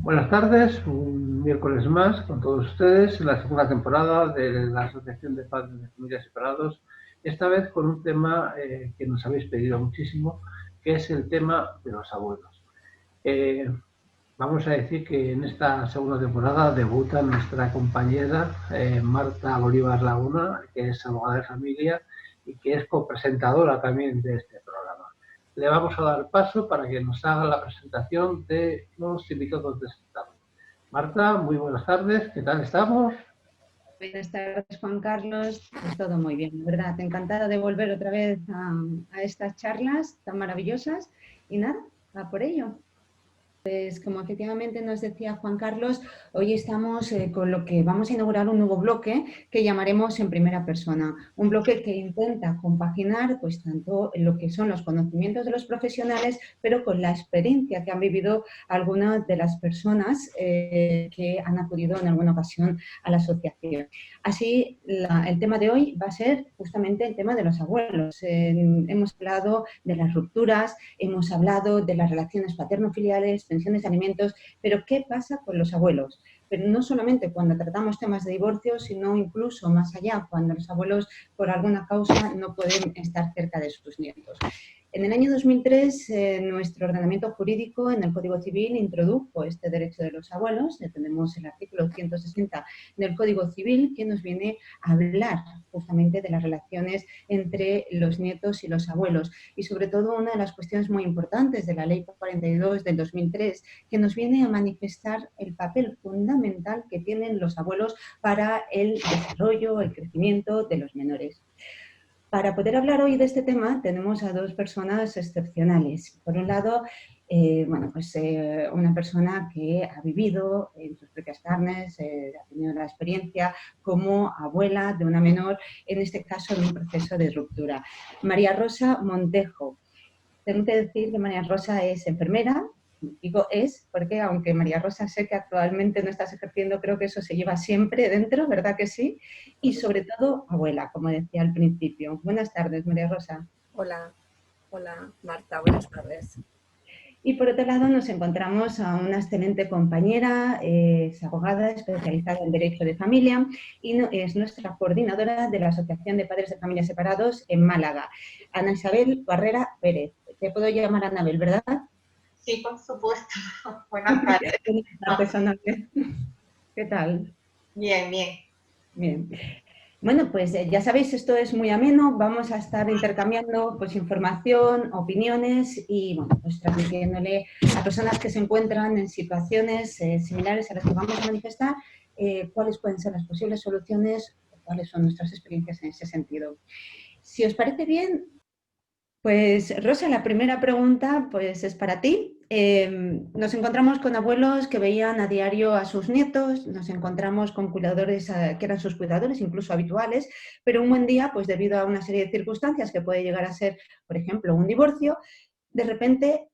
Buenas tardes, un miércoles más con todos ustedes en la segunda temporada de la Asociación de Padres de Familias Separados, esta vez con un tema que nos habéis pedido muchísimo, que es el tema de los abuelos. Vamos a decir que en esta segunda temporada debuta nuestra compañera Marta Bolívar Laguna, que es abogada de familia y que es copresentadora también de este programa. Le vamos a dar paso para que nos haga la presentación de los invitados de esta tarde. Marta, muy buenas tardes, ¿qué tal estamos? Buenas tardes, Juan Carlos. Pues todo muy bien, ¿verdad? Encantada de volver otra vez a estas charlas tan maravillosas. Y nada, va por ello. Pues como efectivamente nos decía Juan Carlos, hoy estamos con lo que vamos a inaugurar un nuevo bloque que llamaremos En Primera Persona. Un bloque que intenta compaginar pues tanto lo que son los conocimientos de los profesionales, pero con la experiencia que han vivido algunas de las personas que han acudido en alguna ocasión a la asociación. Así, el tema de hoy va a ser justamente el tema de los abuelos. Hemos hablado de las rupturas, hemos hablado de las relaciones paterno-filiales, pensiones de alimentos, pero ¿qué pasa con los abuelos? Pero no solamente cuando tratamos temas de divorcio, sino incluso más allá, cuando los abuelos por alguna causa no pueden estar cerca de sus nietos. En el año 2003, nuestro ordenamiento jurídico en el Código Civil introdujo este derecho de los abuelos. Tenemos el artículo 160 del Código Civil que nos viene a hablar justamente de las relaciones entre los nietos y los abuelos. Y sobre todo una de las cuestiones muy importantes de la Ley 42 del 2003 que nos viene a manifestar el papel fundamental que tienen los abuelos para el desarrollo, el crecimiento de los menores. Para poder hablar hoy de este tema tenemos a dos personas excepcionales. Por un lado, una persona que ha vivido en sus propias carnes, ha tenido la experiencia como abuela de una menor, en este caso en un proceso de ruptura. María Rosa Montejo. Tengo que decir que María Rosa es enfermera. Digo es porque aunque María Rosa sé que actualmente no estás ejerciendo, creo que eso se lleva siempre dentro, ¿verdad que sí? Y sobre todo abuela, como decía al principio. Buenas tardes, María Rosa. Hola, hola Marta, buenas tardes. Y por otro lado nos encontramos a una excelente compañera, es abogada especializada en Derecho de Familia y es nuestra coordinadora de la Asociación de Padres de Familias Separados en Málaga, Ana Isabel Barrera Pérez. Te puedo llamar Anabel, ¿verdad? Sí, por supuesto. Buenas tardes. ¿Qué tal? Bien, bien. Bien. Bueno, pues ya sabéis, esto es muy ameno, vamos a estar intercambiando pues, información, opiniones y bueno, pues transmitiéndole a personas que se encuentran en situaciones similares a las que vamos a manifestar cuáles pueden ser las posibles soluciones, cuáles son nuestras experiencias en ese sentido. Si os parece bien, pues Rosa, la primera pregunta pues, es para ti. Nos encontramos con abuelos que veían a diario a sus nietos, nos encontramos con cuidadores que eran sus cuidadores, incluso habituales, pero un buen día, pues debido a una serie de circunstancias que puede llegar a ser, por ejemplo, un divorcio, de repente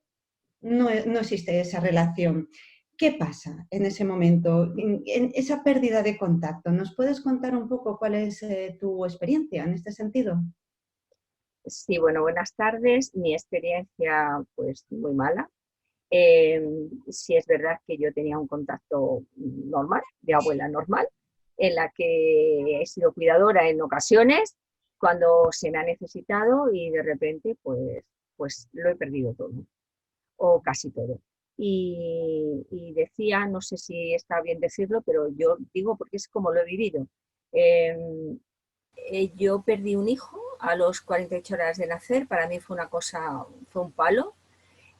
no existe esa relación. ¿Qué pasa en ese momento, en esa pérdida de contacto? ¿Nos puedes contar un poco cuál es tu experiencia en este sentido? Sí, bueno, buenas tardes. Mi experiencia, pues, muy mala. Sí es verdad que yo tenía un contacto normal, de abuela normal, en la que he sido cuidadora en ocasiones, cuando se me ha necesitado y de repente, pues lo he perdido todo, o casi todo. Y decía, no sé si está bien decirlo, pero yo digo porque es como lo he vivido. Yo perdí un hijo a los 48 horas de nacer, para mí fue un palo,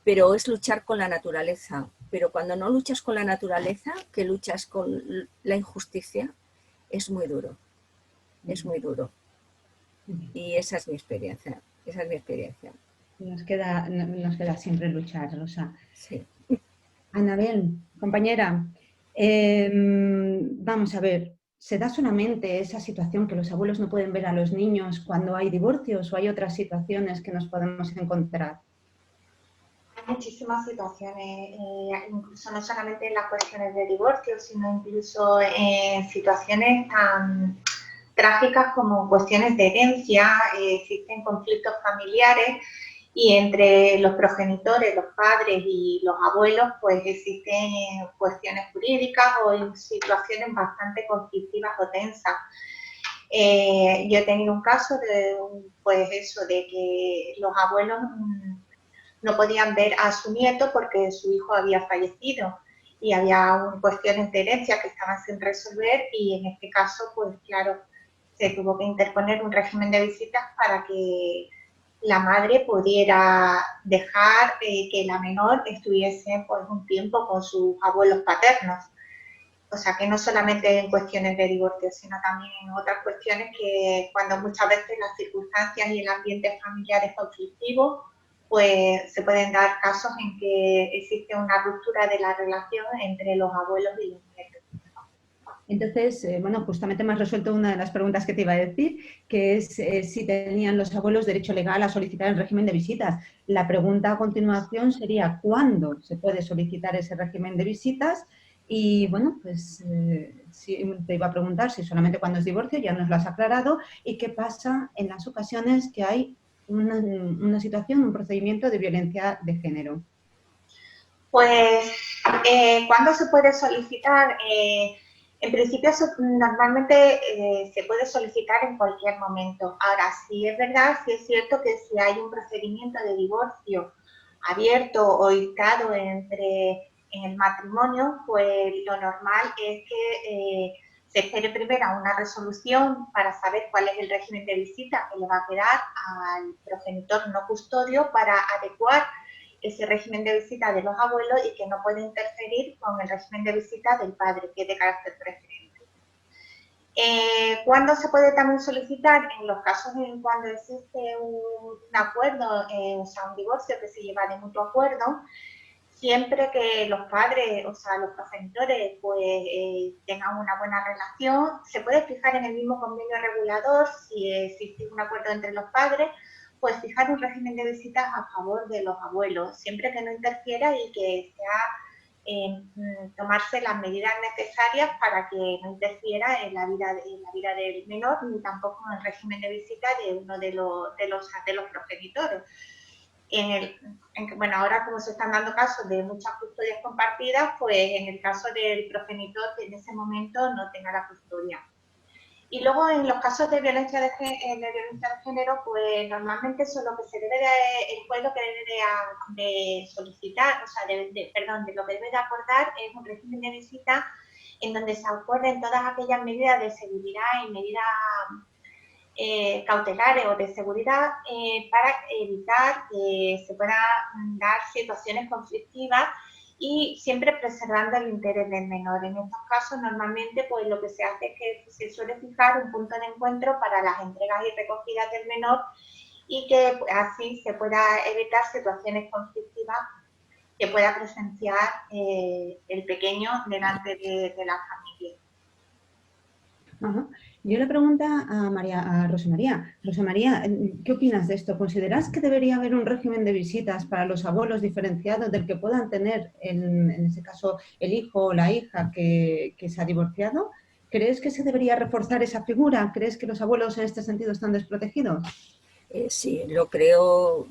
pero es luchar con la naturaleza. Pero cuando no luchas con la naturaleza, que luchas con la injusticia, es muy duro, es muy duro. Y esa es mi experiencia, Nos queda siempre luchar, Rosa. Sí. Anabel, compañera, vamos a ver, ¿se da solamente esa situación que los abuelos no pueden ver a los niños cuando hay divorcios o hay otras situaciones que nos podemos encontrar? Hay muchísimas situaciones, incluso no solamente en las cuestiones de divorcio, sino incluso en situaciones tan trágicas como cuestiones de herencia, existen conflictos familiares y entre los progenitores, los padres y los abuelos, pues existen cuestiones jurídicas o situaciones bastante conflictivas o tensas. Yo he tenido un caso de, pues eso, de que los abuelos no podían ver a su nieto porque su hijo había fallecido y había cuestiones de herencia que estaban sin resolver y en este caso, pues claro, se tuvo que interponer un régimen de visitas para que la madre pudiera dejar que la menor estuviese pues un tiempo con sus abuelos paternos. O sea, que no solamente en cuestiones de divorcio, sino también en otras cuestiones que cuando muchas veces las circunstancias y el ambiente familiar es conflictivo, pues se pueden dar casos en que existe una ruptura de la relación entre los abuelos y los nietos. Entonces, bueno, justamente me has resuelto una de las preguntas que te iba a decir, que es si tenían los abuelos derecho legal a solicitar el régimen de visitas. La pregunta a continuación sería, ¿cuándo se puede solicitar ese régimen de visitas? Y, bueno, pues te iba a preguntar si solamente cuando es divorcio, ya nos lo has aclarado, y qué pasa en las ocasiones que hay una situación, un procedimiento de violencia de género. Pues, ¿cuándo se puede solicitar? En principio, normalmente se puede solicitar en cualquier momento. Ahora, sí es verdad, sí es cierto que si hay un procedimiento de divorcio abierto o dictado en el matrimonio, pues lo normal es que se espere primero a una resolución para saber cuál es el régimen de visita que le va a quedar al progenitor no custodio para adecuar ese régimen de visita de los abuelos y que no puede interferir con el régimen de visita del padre, que es de carácter preferente. ¿Cuándo se puede también solicitar? En los casos en cuando existe un acuerdo, o sea, un divorcio que se lleva de mutuo acuerdo, siempre que los padres, o sea, los progenitores, pues tengan una buena relación, se puede fijar en el mismo convenio regulador, si existe un acuerdo entre los padres, pues fijar un régimen de visitas a favor de los abuelos, siempre que no interfiera y que sea tomarse las medidas necesarias para que no interfiera en la vida del menor, ni tampoco en el régimen de visita de uno de los progenitores. Bueno, ahora como se están dando casos de muchas custodias compartidas, pues en el caso del progenitor que en ese momento no tenga la custodia. Y luego en los casos de violencia de género, pues normalmente eso lo que se debe el juez lo que debe de solicitar, o sea, de lo que debe de acordar es un régimen de visita en donde se acuerden todas aquellas medidas de seguridad y medidas cautelares o de seguridad para evitar que se puedan dar situaciones conflictivas y siempre preservando el interés del menor. En estos casos, normalmente, pues lo que se hace es que se suele fijar un punto de encuentro para las entregas y recogidas del menor y que así se pueda evitar situaciones conflictivas que pueda presenciar el pequeño delante de la familia. Ajá. Yo le pregunto a Rosa María. Rosa María, ¿qué opinas de esto? ¿Consideras que debería haber un régimen de visitas para los abuelos diferenciado del que puedan tener, en ese caso, el hijo o la hija que se ha divorciado? ¿Crees que se debería reforzar esa figura? ¿Crees que los abuelos en este sentido están desprotegidos? Sí, lo creo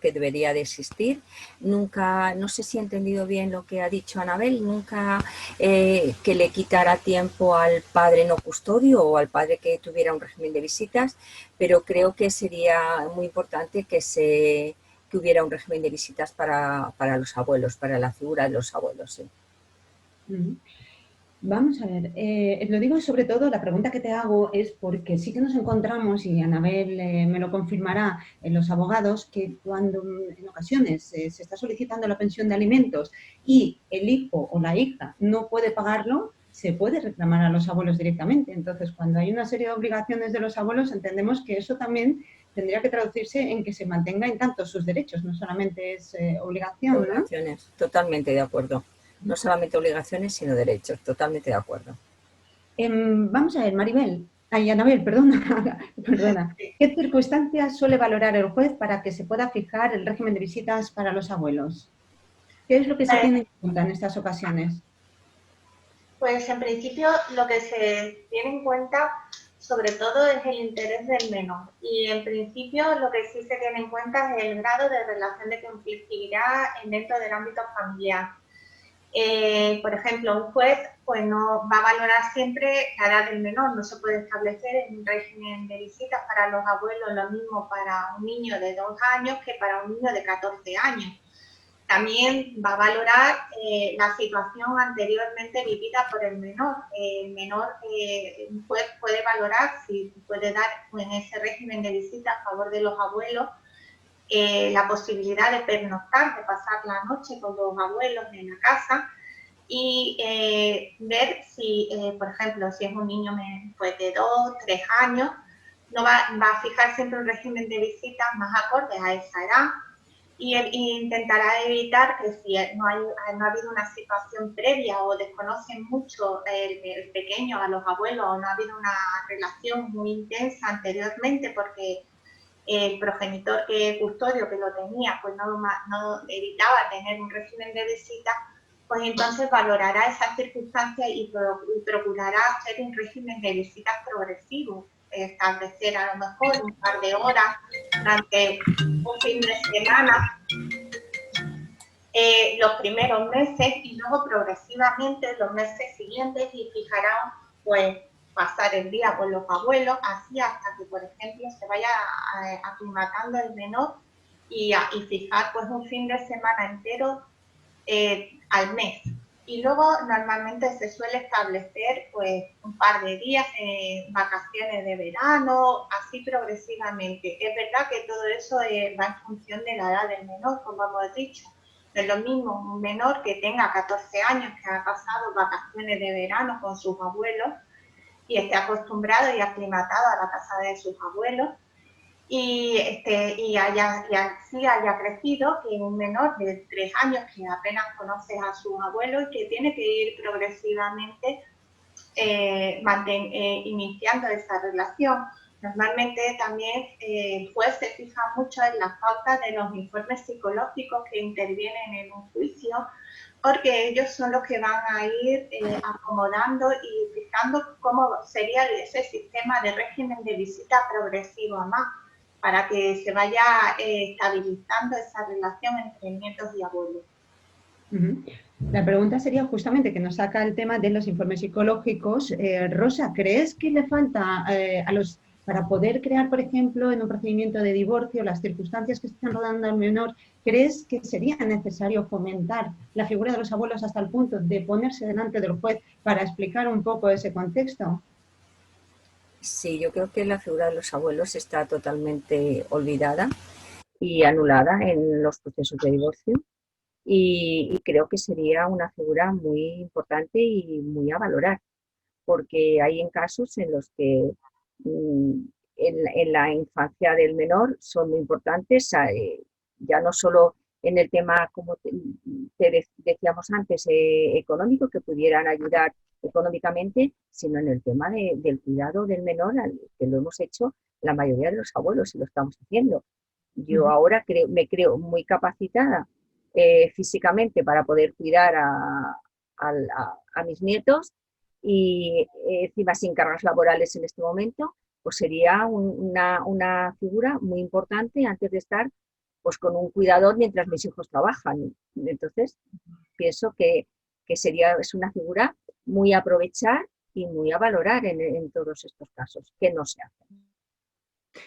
que debería de existir. Nunca, no sé si he entendido bien lo que ha dicho Anabel, nunca que le quitara tiempo al padre no custodio o al padre que tuviera un régimen de visitas, pero creo que sería muy importante que hubiera un régimen de visitas para los abuelos, para la figura de los abuelos. Sí. Vamos a ver, lo digo sobre todo, la pregunta que te hago es porque sí que nos encontramos, y Anabel me lo confirmará, en los abogados, que cuando en ocasiones se está solicitando la pensión de alimentos y el hijo o la hija no puede pagarlo, se puede reclamar a los abuelos directamente. Entonces, cuando hay una serie de obligaciones de los abuelos, entendemos que eso también tendría que traducirse en que se mantenga en tanto sus derechos, no solamente es obligación, ¿no? Obligaciones, totalmente de acuerdo. No solamente obligaciones, sino derechos. Totalmente de acuerdo. Vamos a ver, Maribel. Ay, Anabel, perdona. ¿Qué circunstancias suele valorar el juez para que se pueda fijar el régimen de visitas para los abuelos? ¿Qué es lo que se tiene en cuenta en estas ocasiones? Pues en principio lo que se tiene en cuenta sobre todo es el interés del menor. Y en principio lo que sí se tiene en cuenta es el grado de relación de conflictividad dentro del ámbito familiar. Por ejemplo, un juez pues no va a valorar siempre la edad del menor, no se puede establecer en un régimen de visitas para los abuelos lo mismo para un niño de 2 años que para un niño de 14 años. También va a valorar la situación anteriormente vivida por el menor. El menor pues, puede valorar si puede dar en ese régimen de visita a favor de los abuelos la posibilidad de pernoctar, de pasar la noche con los abuelos en la casa y ver si, por ejemplo, si es un niño pues, de 2, 3 años, no va a fijar siempre un régimen de visitas más acorde a esa edad. Y intentará evitar que si no ha habido una situación previa o desconocen mucho el pequeño a los abuelos o no ha habido una relación muy intensa anteriormente porque el progenitor custodio que lo tenía pues no evitaba tener un régimen de visita, pues entonces valorará esas circunstancias y procurará hacer un régimen de visitas progresivo, establecer a lo mejor un par de horas durante un fin de semana los primeros meses y luego progresivamente los meses siguientes y fijarán pues pasar el día con los abuelos así hasta que por ejemplo se vaya aclimatando el menor y fijar pues un fin de semana entero al mes. Y luego normalmente se suele establecer pues un par de días en vacaciones de verano, así progresivamente. Es verdad que todo eso va en función de la edad del menor, como hemos dicho. No es lo mismo un menor que tenga 14 años, que ha pasado vacaciones de verano con sus abuelos y esté acostumbrado y aclimatado a la casa de sus abuelos, y así haya crecido, que un menor de 3 años que apenas conoce a sus abuelos y que tiene que ir progresivamente iniciando esa relación. Normalmente también el juez se fija mucho en las pautas de los informes psicológicos que intervienen en un juicio, porque ellos son los que van a ir acomodando y fijando cómo sería ese sistema de régimen de visita progresivo a más, para que se vaya estabilizando esa relación entre nietos y abuelos. La pregunta sería justamente que nos saca el tema de los informes psicológicos. Rosa, ¿crees que le falta para poder crear, por ejemplo, en un procedimiento de divorcio, las circunstancias que están rodando al menor, crees que sería necesario fomentar la figura de los abuelos hasta el punto de ponerse delante del juez para explicar un poco ese contexto? Sí, yo creo que la figura de los abuelos está totalmente olvidada y anulada en los procesos de divorcio y creo que sería una figura muy importante y muy a valorar, porque hay en casos en los que en la infancia del menor son muy importantes, ya no solo en el tema, como te decíamos antes, económico, que pudieran ayudar económicamente, sino en el tema del cuidado del menor, que lo hemos hecho la mayoría de los abuelos y lo estamos haciendo. Yo ahora me creo muy capacitada físicamente para poder cuidar a mis nietos y encima sin cargas laborales en este momento, pues sería una figura muy importante antes de estar pues con un cuidador mientras mis hijos trabajan. Entonces, pienso que es una figura muy a aprovechar y muy a valorar en todos estos casos, que no se hacen.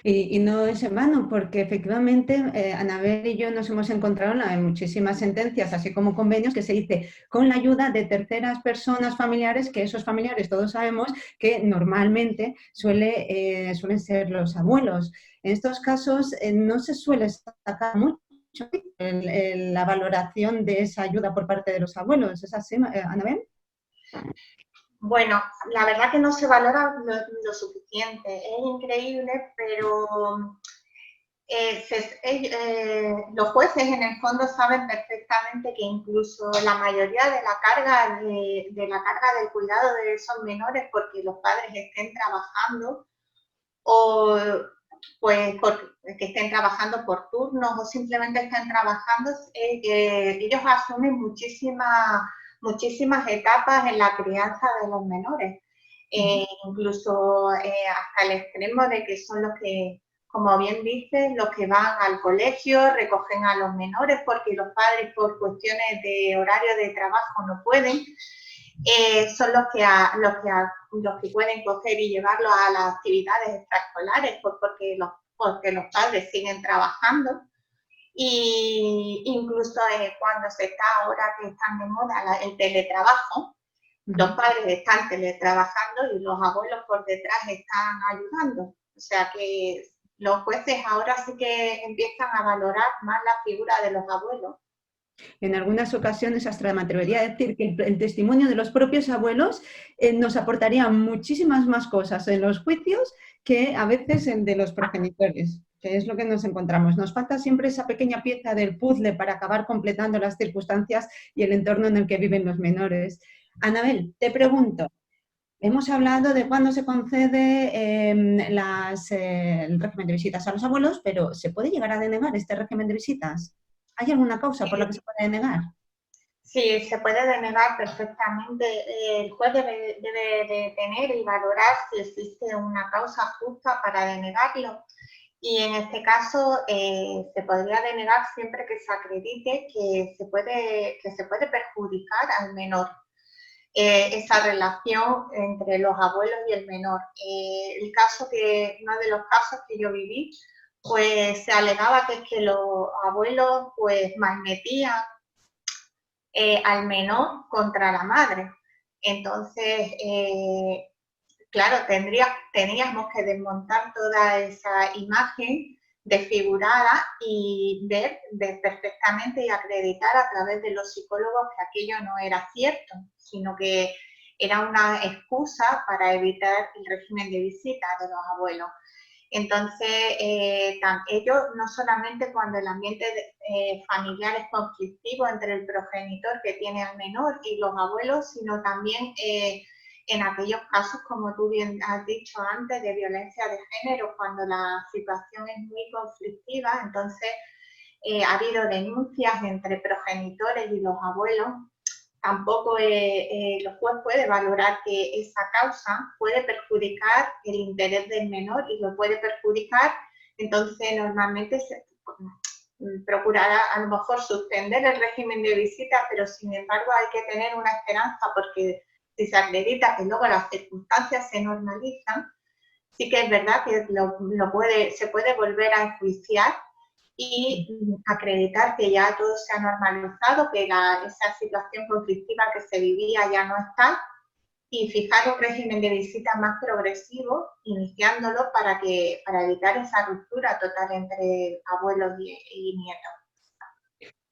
Y no es en vano, porque efectivamente Anabel y yo nos hemos encontrado en muchísimas sentencias, así como convenios, que se dice con la ayuda de terceras personas familiares, que esos familiares todos sabemos que normalmente suelen ser los abuelos. En estos casos no se suele sacar mucho la valoración de esa ayuda por parte de los abuelos. ¿Es así, Anabel? Bueno, la verdad que no se valora lo suficiente. Es increíble, pero los jueces en el fondo saben perfectamente que incluso la mayoría de la carga del cuidado de esos menores, porque los padres estén trabajando o pues que estén trabajando por turnos o simplemente estén trabajando, ellos asumen muchísimas etapas en la crianza de los menores. incluso hasta el extremo de que son los que, como bien dices, los que van al colegio, recogen a los menores porque los padres por cuestiones de horario de trabajo no pueden, son los que pueden coger y llevarlos a las actividades extraescolares porque los padres siguen trabajando. Y incluso cuando se está ahora que están de moda el teletrabajo, los padres están teletrabajando y los abuelos por detrás están ayudando. O sea que los jueces ahora sí que empiezan a valorar más la figura de los abuelos. En algunas ocasiones hasta me atrevería a decir que el testimonio de los propios abuelos nos aportaría muchísimas más cosas en los juicios que a veces el de los progenitores, que es lo que nos encontramos. Nos falta siempre esa pequeña pieza del puzzle para acabar completando las circunstancias y el entorno en el que viven los menores. Anabel, te pregunto, hemos hablado de cuándo se concede el régimen de visitas a los abuelos, pero ¿se puede llegar a denegar este régimen de visitas? ¿Hay alguna causa por la que se puede denegar? Sí, se puede denegar perfectamente. El juez debe de tener y valorar si existe una causa justa para denegarlo. Y en este caso se podría denegar siempre que se acredite que se puede perjudicar al menor. Esa relación entre los abuelos y el menor. Uno de los casos que yo viví, pues se alegaba que los abuelos pues malmetían al menor contra la madre. Entonces, claro, teníamos que desmontar toda esa imagen desfigurada y ver perfectamente y acreditar a través de los psicólogos que aquello no era cierto, sino que era una excusa para evitar el régimen de visita de los abuelos. Entonces, ellos no solamente cuando el ambiente familiar es conflictivo entre el progenitor que tiene al menor y los abuelos, sino también en aquellos casos, como tú bien has dicho antes, de violencia de género, cuando la situación es muy conflictiva. Entonces, ha habido denuncias entre progenitores y los abuelos. Tampoco los jueces pueden valorar que esa causa puede perjudicar el interés del menor y lo puede perjudicar. Entonces, normalmente se procurará a lo mejor suspender el régimen de visita, pero sin embargo hay que tener una esperanza porque si se acredita que luego las circunstancias se normalizan, sí que es verdad que se puede volver a enjuiciar y acreditar que ya todo se ha normalizado, que esa situación conflictiva que se vivía ya no está, y fijar un régimen de visita más progresivo, iniciándolo para evitar esa ruptura total entre abuelos y nietos.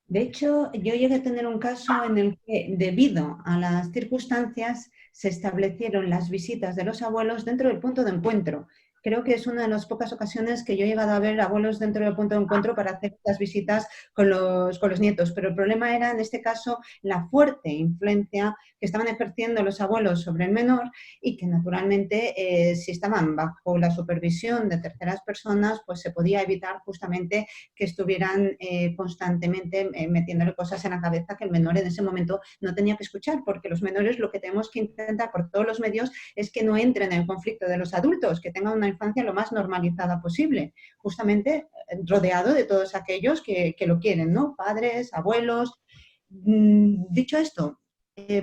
De hecho, yo llegué a tener un caso en el que, debido a las circunstancias, se establecieron las visitas de los abuelos dentro del punto de encuentro. Creo que es una de las pocas ocasiones que yo he llegado a ver abuelos dentro del punto de encuentro para hacer estas visitas con los nietos. Pero el problema era, en este caso, la fuerte influencia que estaban ejerciendo los abuelos sobre el menor y que, naturalmente, si estaban bajo la supervisión de terceras personas, pues se podía evitar justamente que estuvieran constantemente metiéndole cosas en la cabeza que el menor en ese momento no tenía que escuchar, porque los menores lo que tenemos que intentar por todos los medios es que no entren en el conflicto de los adultos, que tengan una infancia lo más normalizada posible, justamente rodeado de todos aquellos que lo quieren, ¿no? Padres, abuelos. Dicho esto,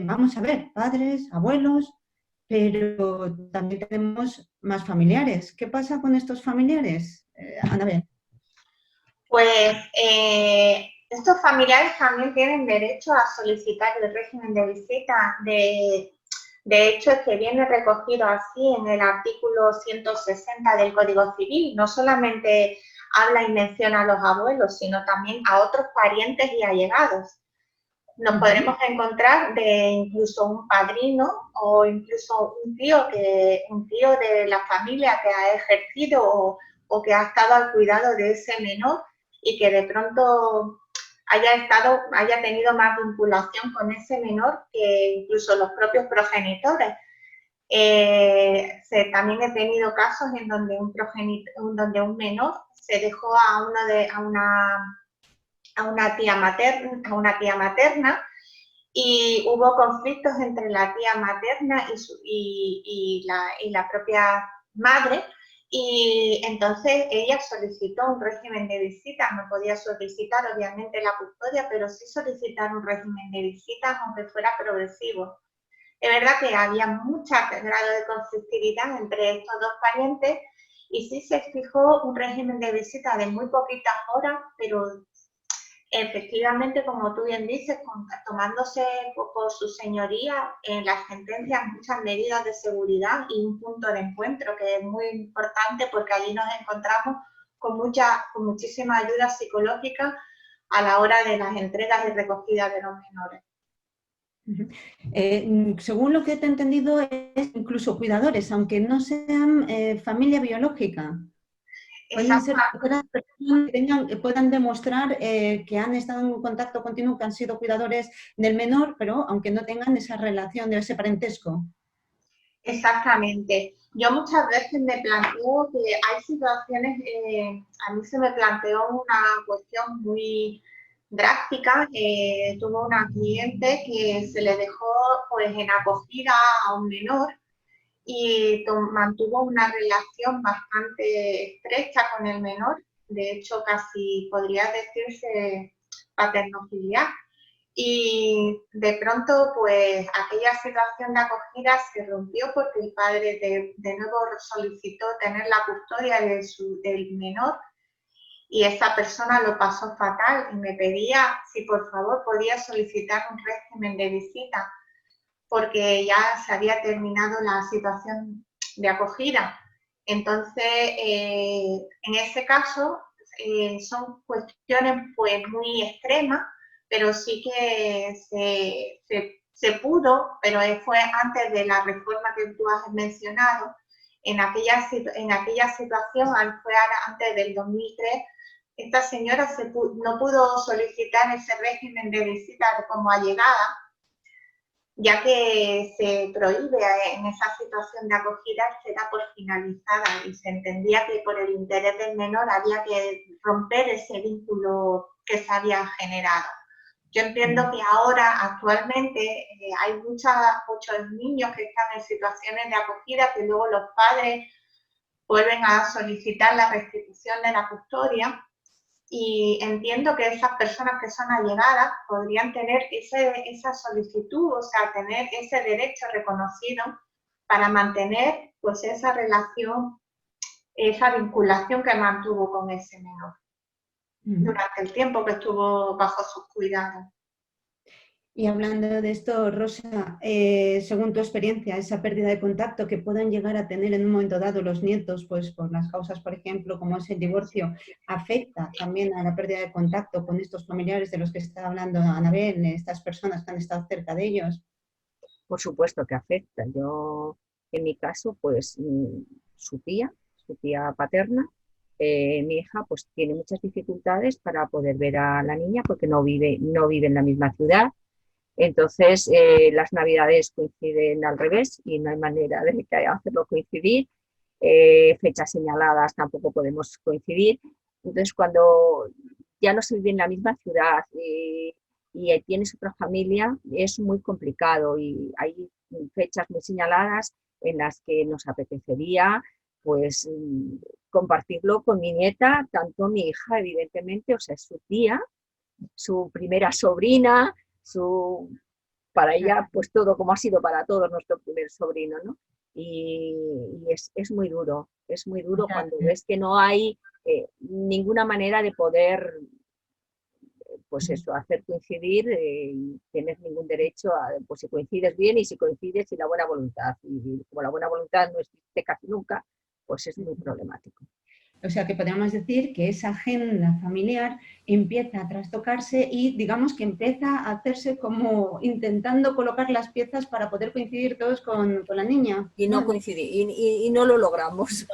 vamos a ver, padres, abuelos, pero también tenemos más familiares. ¿Qué pasa con estos familiares, Anabel? Pues estos familiares también tienen derecho a solicitar el régimen de visita. De hecho, es que viene recogido así en el artículo 160 del Código Civil. No solamente habla y menciona a los abuelos, sino también a otros parientes y allegados. Nos podremos encontrar de incluso un padrino o incluso un tío de la familia que ha ejercido o que ha estado al cuidado de ese menor y que de pronto haya tenido más vinculación con ese menor que incluso los propios progenitores. También he tenido casos en donde un menor se dejó a una tía materna y hubo conflictos entre la tía materna y la propia madre, y entonces ella solicitó un régimen de visitas. No podía solicitar obviamente la custodia, pero sí solicitar un régimen de visitas aunque fuera progresivo. Es verdad que había mucho grado de conflictividad entre estos dos parientes y sí se fijó un régimen de visita de muy poquitas horas, pero efectivamente, como tú bien dices, tomándose por su señoría en las sentencias muchas medidas de seguridad y un punto de encuentro que es muy importante porque allí nos encontramos con muchísima ayuda psicológica a la hora de las entregas y recogidas de los menores. Según lo que te he entendido, es incluso cuidadores, aunque no sean familia biológica. Pueden ser personas que puedan demostrar que han estado en contacto continuo, que han sido cuidadores del menor, pero aunque no tengan esa relación de ese parentesco. Exactamente. Yo muchas veces me planteo que hay situaciones, a mí se me planteó una cuestión muy drástica. Tuvo una cliente que se le dejó pues en acogida a un menor y mantuvo una relación bastante estrecha con el menor, de hecho casi podría decirse paternofiliar. Y de pronto, pues, aquella situación de acogida se rompió porque el padre de nuevo solicitó tener la custodia del menor y esa persona lo pasó fatal y me pedía si por favor podía solicitar un régimen de visita porque ya se había terminado la situación de acogida. Entonces, en ese caso, son cuestiones pues muy extremas, pero sí que se pudo, pero fue antes de la reforma que tú has mencionado. En aquella situación, fue antes del 2003, esta señora no pudo solicitar ese régimen de visita como allegada, ya que se prohíbe en esa situación de acogida, se da por finalizada y se entendía que por el interés del menor había que romper ese vínculo que se había generado. Yo entiendo que ahora, actualmente, hay muchos niños que están en situaciones de acogida que luego los padres vuelven a solicitar la restitución de la custodia. Y entiendo que esas personas que son allegadas podrían tener esa solicitud, o sea, tener ese derecho reconocido para mantener pues esa relación, esa vinculación que mantuvo con ese menor durante el tiempo que estuvo bajo sus cuidados. Y hablando de esto, Rosa, según tu experiencia, esa pérdida de contacto que puedan llegar a tener en un momento dado los nietos, pues por las causas, por ejemplo, como es el divorcio, ¿afecta también a la pérdida de contacto con estos familiares de los que está hablando Anabel, estas personas que han estado cerca de ellos? Por supuesto que afecta. Yo, en mi caso, pues su tía paterna, mi hija, pues tiene muchas dificultades para poder ver a la niña porque no vive en la misma ciudad. Entonces, las navidades coinciden al revés y no hay manera de hacerlo coincidir. Fechas señaladas tampoco podemos coincidir. Entonces, cuando ya no se vive en la misma ciudad y tienes otra familia, es muy complicado y hay fechas muy señaladas en las que nos apetecería pues compartirlo con mi nieta, tanto mi hija, evidentemente, o sea, es su tía, su primera sobrina, para ella, pues todo como ha sido para todos nuestro primer sobrino, ¿no? Y es muy duro cuando ves que no hay ninguna manera de poder, pues eso, hacer coincidir, tienes ningún derecho a, pues si coincides bien y si coincides y la buena voluntad. Y como la buena voluntad no existe casi nunca, pues es muy problemático. O sea que podríamos decir que esa agenda familiar empieza a trastocarse y digamos que empieza a hacerse como intentando colocar las piezas para poder coincidir todos con la niña. Y no coincidir, y no lo logramos.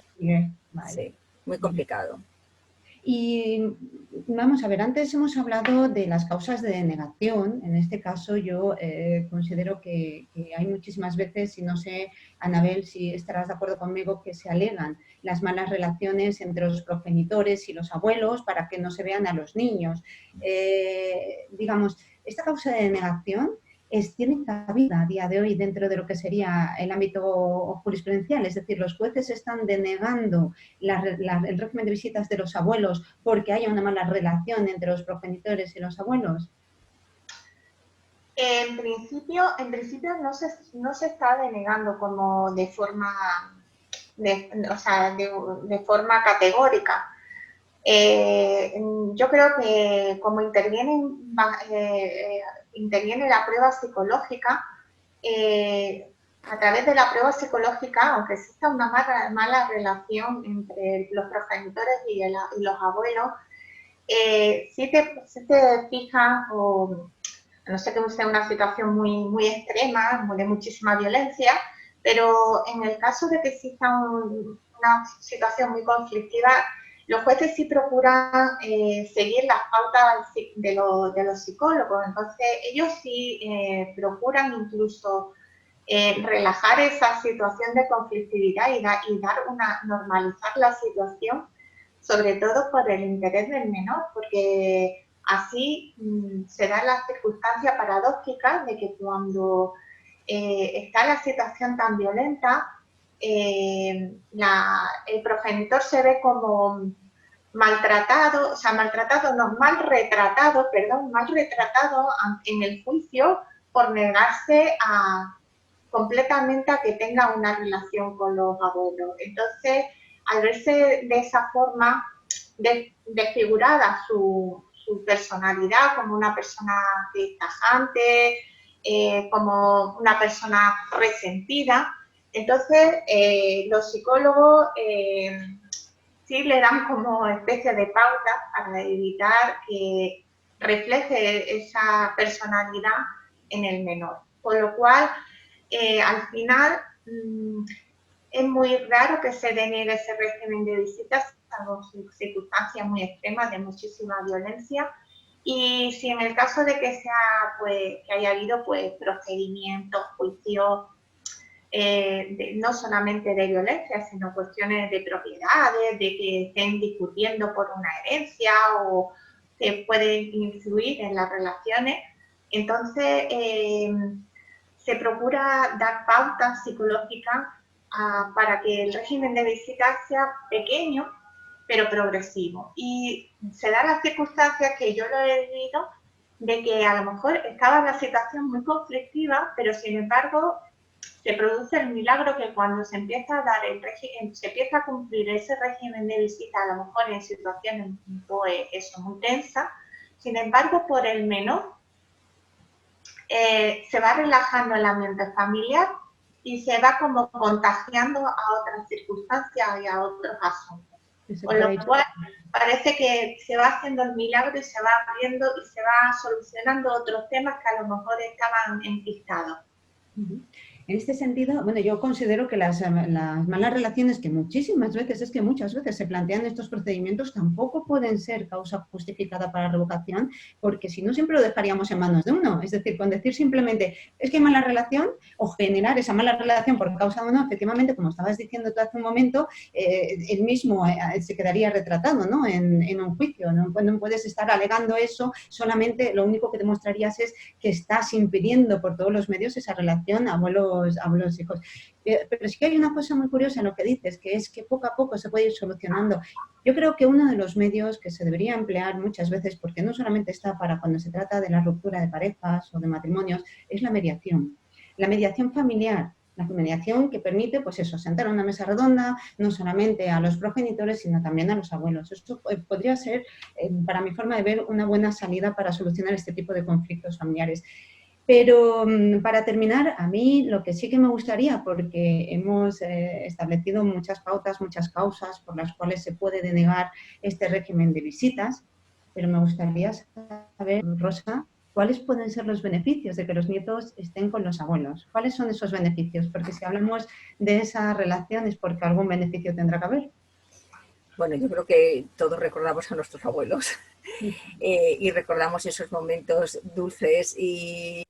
Vale. Sí, muy complicado. Y vamos a ver, antes hemos hablado de las causas de negación. En este caso yo considero que hay muchísimas veces, y no sé, Anabel, si estarás de acuerdo conmigo, que se alegan las malas relaciones entre los progenitores y los abuelos para que no se vean a los niños. Digamos, esta causa de negación tiene cabida a día de hoy dentro de lo que sería el ámbito jurisprudencial. Es decir, los jueces están denegando el régimen de visitas de los abuelos porque haya una mala relación entre los progenitores y los abuelos. En principio no se está denegando como de forma, de forma categórica. Yo creo que como interviene la prueba psicológica, a través de la prueba psicológica, aunque exista una mala relación entre los progenitores y los abuelos, si te fijas, o a no ser que sea una situación muy extrema, de muchísima violencia, pero en el caso de que exista una situación muy conflictiva, los jueces sí procuran seguir las pautas de los psicólogos. Entonces, ellos sí procuran incluso relajar esa situación de conflictividad y normalizar la situación, sobre todo por el interés del menor, porque así se da la circunstancia paradójica de que cuando está la situación tan violenta, el progenitor se ve como mal retratado en el juicio por negarse completamente a que tenga una relación con los abuelos. Entonces, al verse de esa forma desfigurada su personalidad como una persona tajante, como una persona resentida, entonces los psicólogos sí le dan como especie de pauta para evitar que refleje esa personalidad en el menor. Con lo cual, al final, es muy raro que se deniegue ese régimen de visitas, salvo circunstancias muy extremas de muchísima violencia. Y si en el caso de que haya habido procedimientos, juicios, no solamente de violencia, sino cuestiones de propiedades, de que estén discutiendo por una herencia o que pueden influir en las relaciones, entonces se procura dar pautas psicológicas para que el régimen de visitas sea pequeño, pero progresivo. Y se da la circunstancia que yo lo he vivido, de que a lo mejor estaba la situación muy conflictiva, pero sin embargo se produce el milagro que cuando se empieza a dar se empieza a cumplir ese régimen de visita, a lo mejor en situaciones muy tensas, sin embargo por el menor se va relajando el ambiente familiar y se va como contagiando a otras circunstancias y a otros asuntos. Con lo cual parece que se va haciendo el milagro y se va abriendo y se va solucionando otros temas que a lo mejor estaban enquistados. En este sentido, bueno, yo considero que las malas relaciones que muchas veces se plantean estos procedimientos tampoco pueden ser causa justificada para revocación, porque si no siempre lo dejaríamos en manos de uno. Es decir, con decir simplemente es que hay mala relación o generar esa mala relación por causa de uno, efectivamente, como estabas diciendo tú hace un momento, él mismo se quedaría retratado, ¿no? en un juicio. No puedes estar alegando eso, solamente lo único que demostrarías es que estás impidiendo por todos los medios esa relación abuelos hijos. Pero sí que hay una cosa muy curiosa en lo que dices, que es que poco a poco se puede ir solucionando. Yo creo que uno de los medios que se debería emplear muchas veces, porque no solamente está para cuando se trata de la ruptura de parejas o de matrimonios, es la mediación. La mediación familiar, la mediación que permite, pues eso, sentar a una mesa redonda, no solamente a los progenitores, sino también a los abuelos. Esto podría ser, para mi forma de ver, una buena salida para solucionar este tipo de conflictos familiares. Pero para terminar, a mí lo que sí que me gustaría, porque hemos establecido muchas pautas, muchas causas por las cuales se puede denegar este régimen de visitas, pero me gustaría saber, Rosa, ¿cuáles pueden ser los beneficios de que los nietos estén con los abuelos? ¿Cuáles son esos beneficios? Porque si hablamos de esa relación es porque algún beneficio tendrá que haber. Bueno, yo creo que todos recordamos a nuestros abuelos y recordamos esos momentos dulces y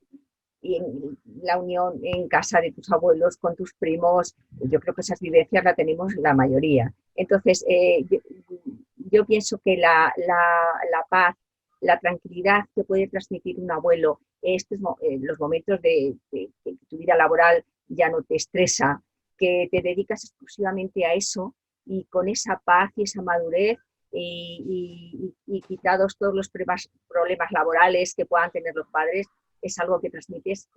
la unión en casa de tus abuelos con tus primos. Yo creo que esas vivencias las tenemos la mayoría. Entonces, yo pienso que la paz, la tranquilidad que puede transmitir un abuelo los momentos de que tu vida laboral ya no te estresa, que te dedicas exclusivamente a eso y con esa paz y esa madurez y quitados todos los problemas laborales que puedan tener los padres, es algo que transmites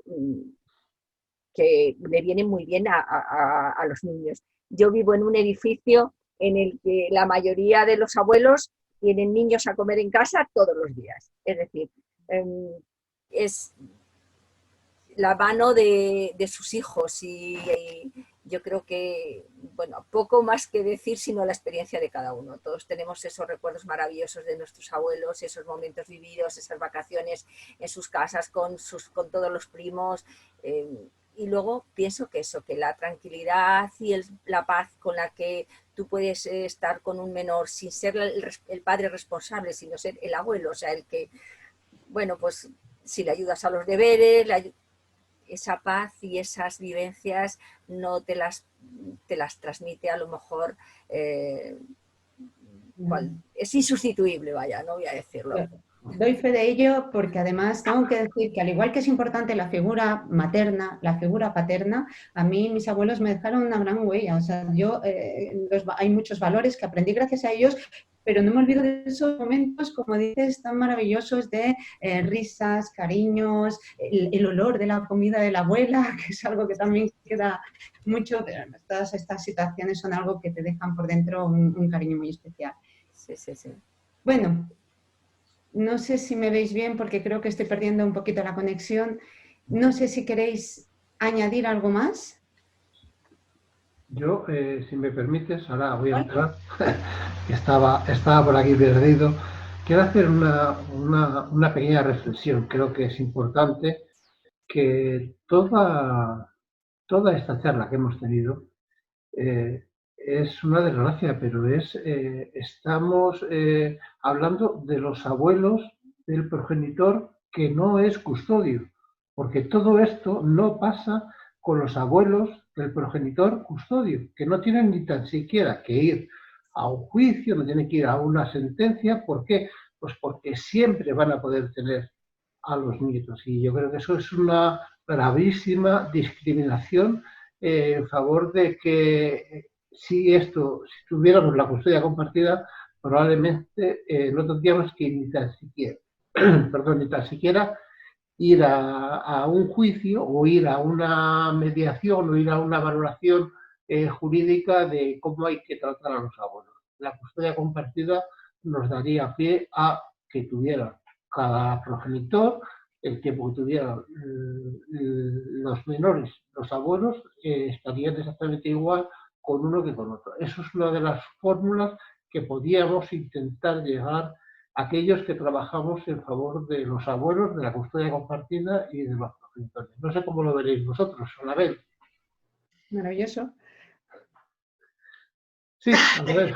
que le viene muy bien a los niños. Yo vivo en un edificio en el que la mayoría de los abuelos tienen niños a comer en casa todos los días. Es decir, es la mano de sus hijos y yo creo que, bueno, poco más que decir sino la experiencia de cada uno. Todos tenemos esos recuerdos maravillosos de nuestros abuelos, esos momentos vividos, esas vacaciones en sus casas con todos los primos. Y luego pienso que eso, que la tranquilidad y la paz con la que tú puedes estar con un menor sin ser el padre responsable, sino ser el abuelo, o sea, el que, bueno, pues si le ayudas a los deberes, esa paz y esas vivencias no te las transmite a lo mejor, es insustituible, vaya, no voy a decirlo. Doy fe de ello porque además tengo que decir que al igual que es importante la figura materna, la figura paterna, a mí mis abuelos me dejaron una gran huella. O sea, yo hay muchos valores que aprendí gracias a ellos, pero no me olvido de esos momentos, como dices, tan maravillosos de risas, cariños, el olor de la comida de la abuela, que es algo que también queda mucho. Todas estas situaciones son algo que te dejan por dentro un cariño muy especial. Sí, sí, sí. Bueno, no sé si me veis bien porque creo que estoy perdiendo un poquito la conexión. No sé si queréis añadir algo más. Yo, si me permites, ahora voy a entrar. Estaba por aquí perdido. Quiero hacer una pequeña reflexión. Creo que es importante que toda esta charla que hemos tenido es una desgracia, pero estamos hablando de los abuelos del progenitor que no es custodio, porque todo esto no pasa con los abuelos del progenitor custodio, que no tienen ni tan siquiera que ir a un juicio, no tienen que ir a una sentencia. ¿Por qué? Pues porque siempre van a poder tener a los nietos, y yo creo que eso es una gravísima discriminación en favor de que si tuviéramos la custodia compartida, probablemente no tendríamos que ni tan siquiera ir a un juicio o ir a una mediación o ir a una valoración jurídica de cómo hay que tratar a los abuelos. La custodia compartida nos daría pie a que tuviera cada progenitor el tiempo que tuvieran los menores, los abuelos, estarían exactamente igual con uno que con otro. Eso es una de las fórmulas que podíamos intentar llegar a aquellos que trabajamos en favor de los abuelos, de la custodia compartida y de los progenitores. No sé cómo lo veréis vosotros, Anabel. Maravilloso. Sí, Anabel.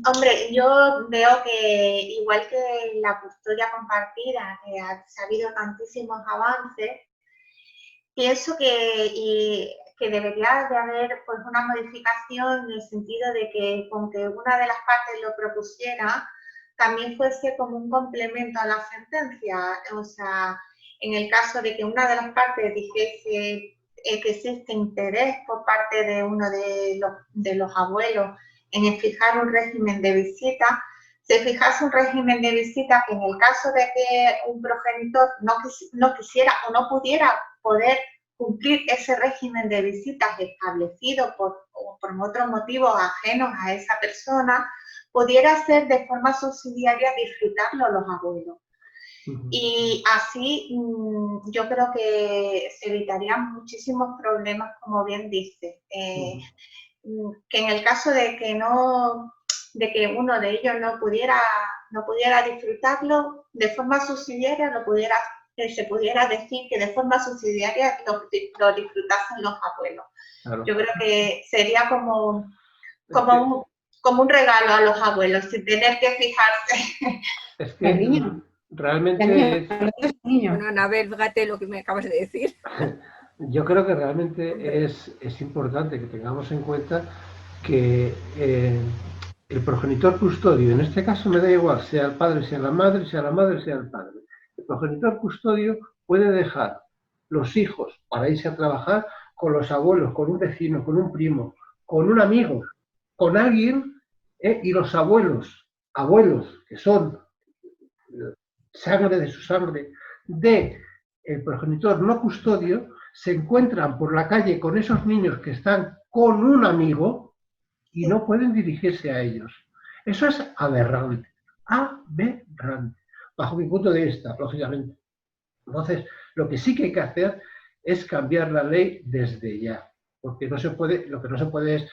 Hombre, yo veo que igual que la custodia compartida, que ha habido tantísimos avances, pienso que debería de haber pues una modificación en el sentido de que con que una de las partes lo propusiera, también fuese como un complemento a la sentencia. O sea, en el caso de que una de las partes dijese que existe interés por parte de uno de los abuelos en fijar un régimen de visita, se fijase un régimen de visita que en el caso de que un progenitor no quisiera o no pudiera poder cumplir ese régimen de visitas establecido por otros motivos ajenos a esa persona, pudiera hacer de forma subsidiaria disfrutarlo los abuelos. Y así yo creo que se evitarían muchísimos problemas, como bien dice. Que en el caso de que uno de ellos no pudiera disfrutarlo de forma subsidiaria, se pudiera decir que de forma subsidiaria lo disfrutasen los abuelos. Claro. Yo creo que sería como un regalo a los abuelos, sin tener que fijarse. Es que realmente Bueno, Anabel, fíjate lo que me acabas de decir. Yo creo que realmente es importante que tengamos en cuenta que el progenitor custodio, en este caso me da igual, sea el padre, sea la madre, sea la madre, sea el padre. El progenitor custodio puede dejar los hijos para irse a trabajar con los abuelos, con un vecino, con un primo, con un amigo, con alguien, y los abuelos que son sangre de su sangre, de el progenitor no custodio, se encuentran por la calle con esos niños que están con un amigo y no pueden dirigirse a ellos. Eso es aberrante, aberrante, bajo mi punto de vista, lógicamente. Entonces, lo que sí que hay que hacer es cambiar la ley desde ya, porque no se puede, lo que no se puede es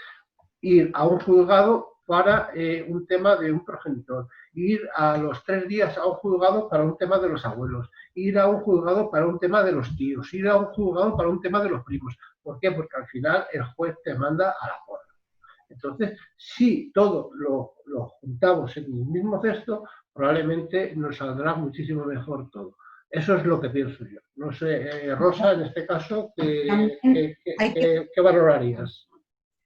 ir a un juzgado para un tema de un progenitor, ir a los 3 días a un juzgado para un tema de los abuelos, ir a un juzgado para un tema de los tíos, ir a un juzgado para un tema de los primos. ¿Por qué? Porque al final el juez te manda a la porra. Entonces, si todo lo juntamos en el mismo cesto, probablemente nos saldrá muchísimo mejor todo. Eso es lo que pienso yo. No sé, Rosa, en este caso, ¿qué valorarías?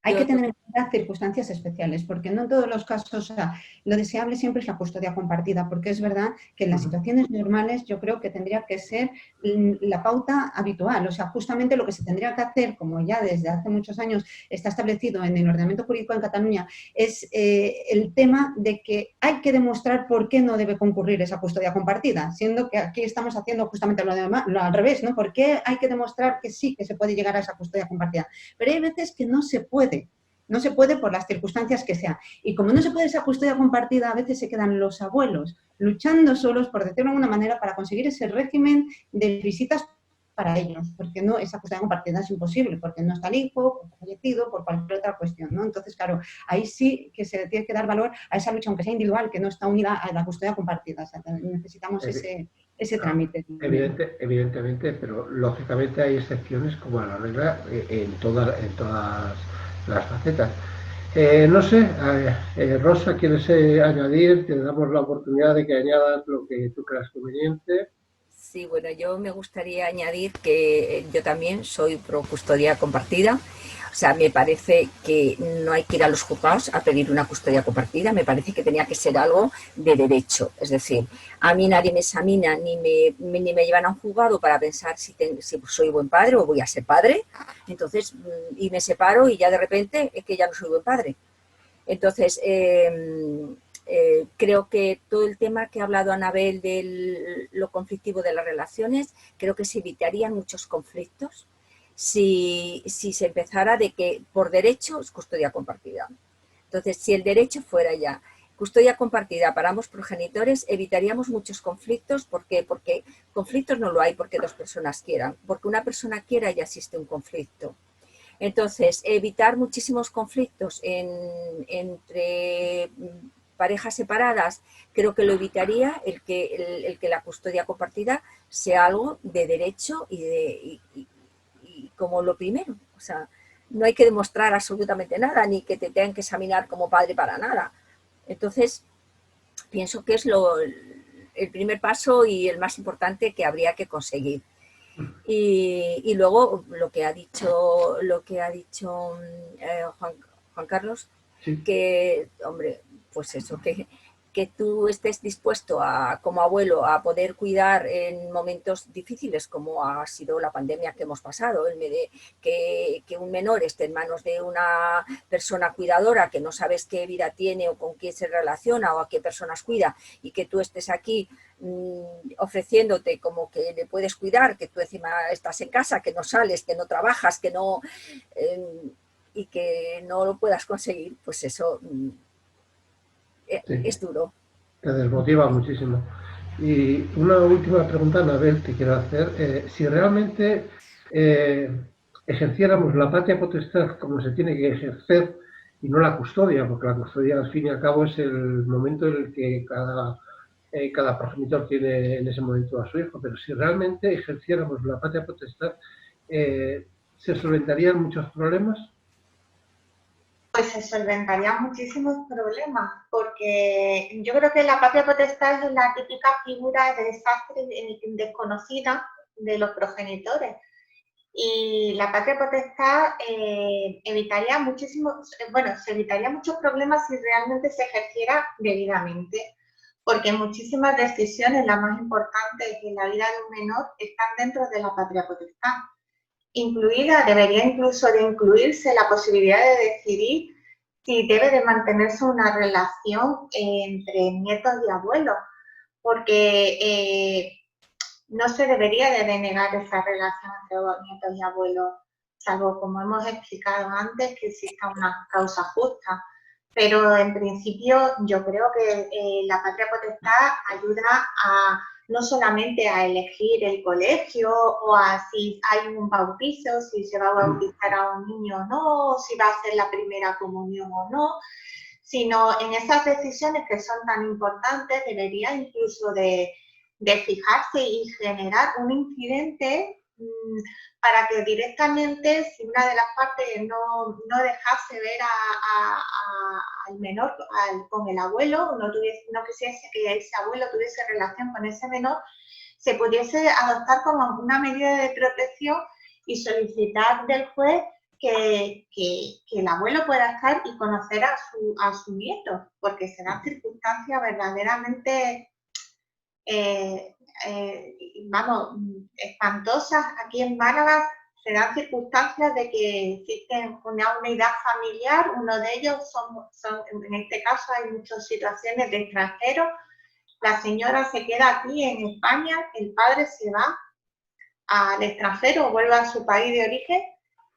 Hay que tener en cuenta circunstancias especiales, porque no en todos los casos, o sea, lo deseable siempre es la custodia compartida, porque es verdad que en las situaciones normales yo creo que tendría que ser la pauta habitual, o sea, justamente lo que se tendría que hacer, como ya desde hace muchos años está establecido en el ordenamiento jurídico en Cataluña, es el tema de que hay que demostrar por qué no debe concurrir esa custodia compartida, siendo que aquí estamos haciendo justamente lo al revés, ¿no? ¿Por qué hay que demostrar que sí, que se puede llegar a esa custodia compartida? Pero hay veces que no se puede. No se puede por las circunstancias que sean. Y como no se puede esa custodia compartida, a veces se quedan los abuelos luchando solos, por decirlo de alguna manera, para conseguir ese régimen de visitas para ellos, porque no, esa custodia compartida es imposible, porque no está el hijo, por fallecido, por cualquier otra cuestión, ¿no? Entonces, claro, ahí sí que se tiene que dar valor a esa lucha, aunque sea individual, que no está unida a la custodia compartida. O sea, necesitamos ese trámite. Evidentemente, pero lógicamente hay excepciones como a la regla en todas las facetas. No sé, Rosa, ¿quieres añadir? Te damos la oportunidad de que añadas lo que tú creas conveniente. Sí, bueno, yo me gustaría añadir que yo también soy pro custodia compartida. O sea, me parece que no hay que ir a los juzgados a pedir una custodia compartida, me parece que tenía que ser algo de derecho. Es decir, a mí nadie me examina ni me llevan a un juzgado para pensar si soy buen padre o voy a ser padre. Entonces, y me separo y ya de repente es que ya no soy buen padre. Entonces, creo que todo el tema que ha hablado Anabel de lo conflictivo de las relaciones, creo que se evitarían muchos conflictos si se empezara de que por derecho es custodia compartida. Entonces, si el derecho fuera ya custodia compartida para ambos progenitores, evitaríamos muchos conflictos. ¿Por qué? Porque conflictos no lo hay porque dos personas quieran. Porque una persona quiera ya existe un conflicto. Entonces, evitar muchísimos conflictos entre parejas separadas, creo que lo evitaría el que la custodia compartida sea algo de derecho y como lo primero. O sea, no hay que demostrar absolutamente nada, ni que te tengan que examinar como padre para nada. Entonces, pienso que es el primer paso y el más importante que habría que conseguir. Y luego lo que ha dicho Juan Carlos, Sí. Que, hombre, pues eso, que tú estés dispuesto como abuelo a poder cuidar en momentos difíciles como ha sido la pandemia que hemos pasado, que un menor esté en manos de una persona cuidadora que no sabes qué vida tiene o con quién se relaciona o a qué personas cuida, y que tú estés aquí ofreciéndote como que le puedes cuidar, que tú encima estás en casa, que no sales, que no trabajas, que no y que no lo puedas conseguir, pues eso es duro. Te desmotiva muchísimo. Y una última pregunta, Anabel, te quiero hacer. Si realmente ejerciéramos la patria potestad como se tiene que ejercer y no la custodia, porque la custodia al fin y al cabo es el momento en el que cada progenitor tiene en ese momento a su hijo, pero si realmente ejerciéramos la patria potestad, ¿se solventarían muchos problemas? Pues se solventarían muchísimos problemas, porque yo creo que la patria potestad es la típica figura de desastre desconocida de los progenitores. Y la patria potestad evitaría muchos problemas si realmente se ejerciera debidamente. porque muchísimas decisiones, las más importantes en la vida de un menor, están dentro de la patria potestad. Debería incluso de incluirse la posibilidad de decidir si debe de mantenerse una relación entre nietos y abuelos, porque no se debería de denegar esa relación entre nietos y abuelos, salvo, como hemos explicado antes, que exista una causa justa. Pero en principio yo creo que la patria potestad ayuda no solamente a elegir el colegio o a si hay un bautizo, si se va a bautizar a un niño o no, o si va a ser la primera comunión o no, sino en esas decisiones que son tan importantes debería incluso de fijarse y generar un incidente para que directamente, si una de las partes no dejase ver al menor con el abuelo, no quisiese que ese abuelo tuviese relación con ese menor, se pudiese adoptar como una medida de protección y solicitar del juez que el abuelo pueda estar y conocer a su nieto, porque serán circunstancias verdaderamente espantosas. Aquí en Málaga se dan circunstancias de que existe una unidad familiar, uno de ellos en este caso hay muchas situaciones de extranjeros, la señora se queda aquí en España, el padre se va al extranjero, vuelve a su país de origen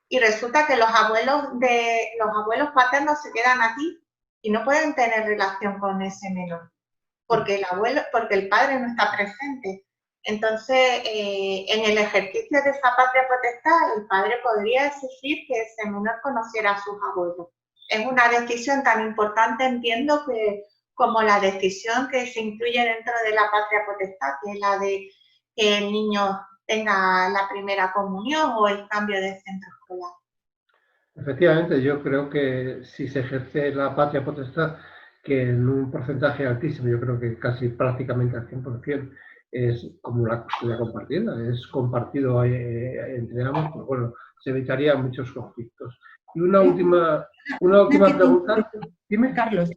y resulta que los abuelos paternos se quedan aquí y no pueden tener relación con ese menor, porque el padre no está presente. Entonces, en el ejercicio de esa patria potestad, el padre podría exigir que ese menor conociera a sus abuelos. Es una decisión tan importante, entiendo, como la decisión que se incluye dentro de la patria potestad, que es la de que el niño tenga la primera comunión o el cambio de centro escolar. Efectivamente, yo creo que si se ejerce la patria potestad, que en un porcentaje altísimo, yo creo que casi prácticamente al 100%, es como la custodia compartida, es compartido entre ambos, pues bueno, se evitarían muchos conflictos. Y una última pregunta. Dime. Carlos,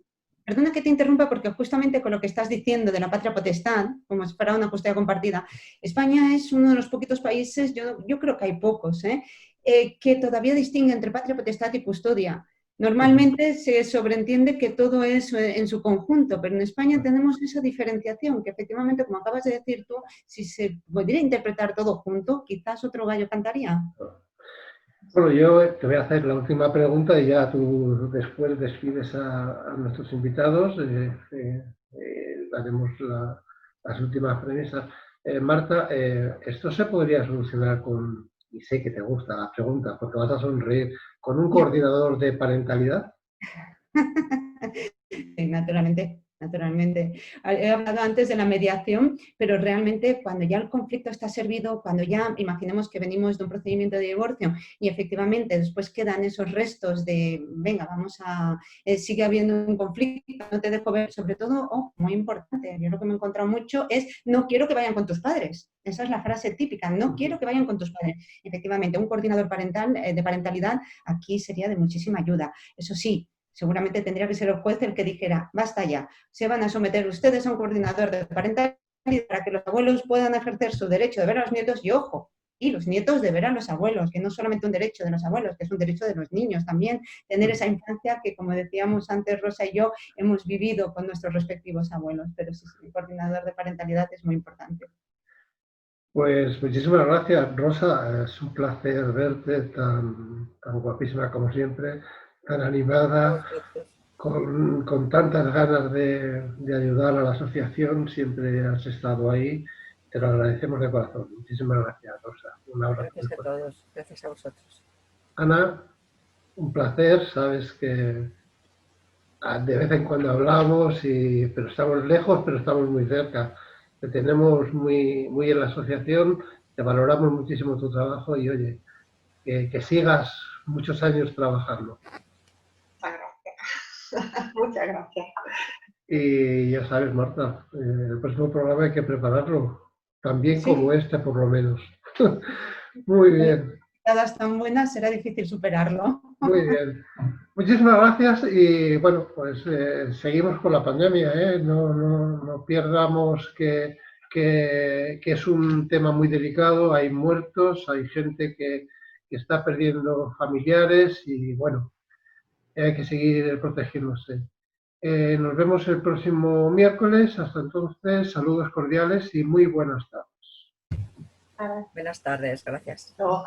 perdona que te interrumpa porque justamente con lo que estás diciendo de la patria potestad, como si fuera una custodia compartida, España es uno de los poquitos países, yo creo que hay pocos, que todavía distingue entre patria potestad y custodia. Normalmente se sobreentiende que todo es en su conjunto, pero en España tenemos esa diferenciación que efectivamente, como acabas de decir tú, si se pudiera interpretar todo junto, quizás otro gallo cantaría. Bueno, yo te voy a hacer la última pregunta y ya tú después despides a nuestros invitados. Daremos las últimas premisas. Marta, esto se podría solucionar y sé que te gusta la pregunta porque vas a sonreír, con un coordinador de parentalidad. Sí, naturalmente. He hablado antes de la mediación, pero realmente cuando ya el conflicto está servido, cuando ya imaginemos que venimos de un procedimiento de divorcio y efectivamente después quedan esos restos de, venga, sigue habiendo un conflicto, no te dejo ver, sobre todo, muy importante, yo lo que me he encontrado mucho es, no quiero que vayan con tus padres. Esa es la frase típica, no quiero que vayan con tus padres. Efectivamente, un coordinador parental de parentalidad aquí sería de muchísima ayuda. Eso sí, seguramente tendría que ser el juez el que dijera, basta ya, se van a someter ustedes a un coordinador de parentalidad para que los abuelos puedan ejercer su derecho de ver a los nietos y, ojo, y los nietos de ver a los abuelos, que no es solamente un derecho de los abuelos, que es un derecho de los niños también, tener esa infancia que, como decíamos antes Rosa y yo, hemos vivido con nuestros respectivos abuelos, pero sí, el coordinador de parentalidad es muy importante. Pues muchísimas gracias, Rosa. Es un placer verte tan guapísima como siempre, tan animada, con tantas ganas de ayudar a la asociación. Siempre has estado ahí. Te lo agradecemos de corazón. Muchísimas gracias, Rosa. Un abrazo. Gracias a todos. Gracias a vosotros. Ana, un placer. Sabes que de vez en cuando hablamos, pero estamos lejos, pero estamos muy cerca. Te tenemos muy en la asociación, te valoramos muchísimo tu trabajo y oye, que sigas muchos años trabajando. Muchas gracias. Muchas gracias. Y ya sabes, Marta, el próximo programa hay que prepararlo, también sí, como este por lo menos. Muy bien. dadas tan buenas será difícil superarlo. Muy bien. Muchísimas gracias y bueno, pues seguimos con la pandemia, ¿eh? No pierdamos que es un tema muy delicado, hay muertos, hay gente que está perdiendo familiares y bueno, hay que seguir protegiéndose. Nos vemos el próximo miércoles. Hasta entonces, saludos cordiales y muy buenas tardes. Buenas tardes, gracias. Luego.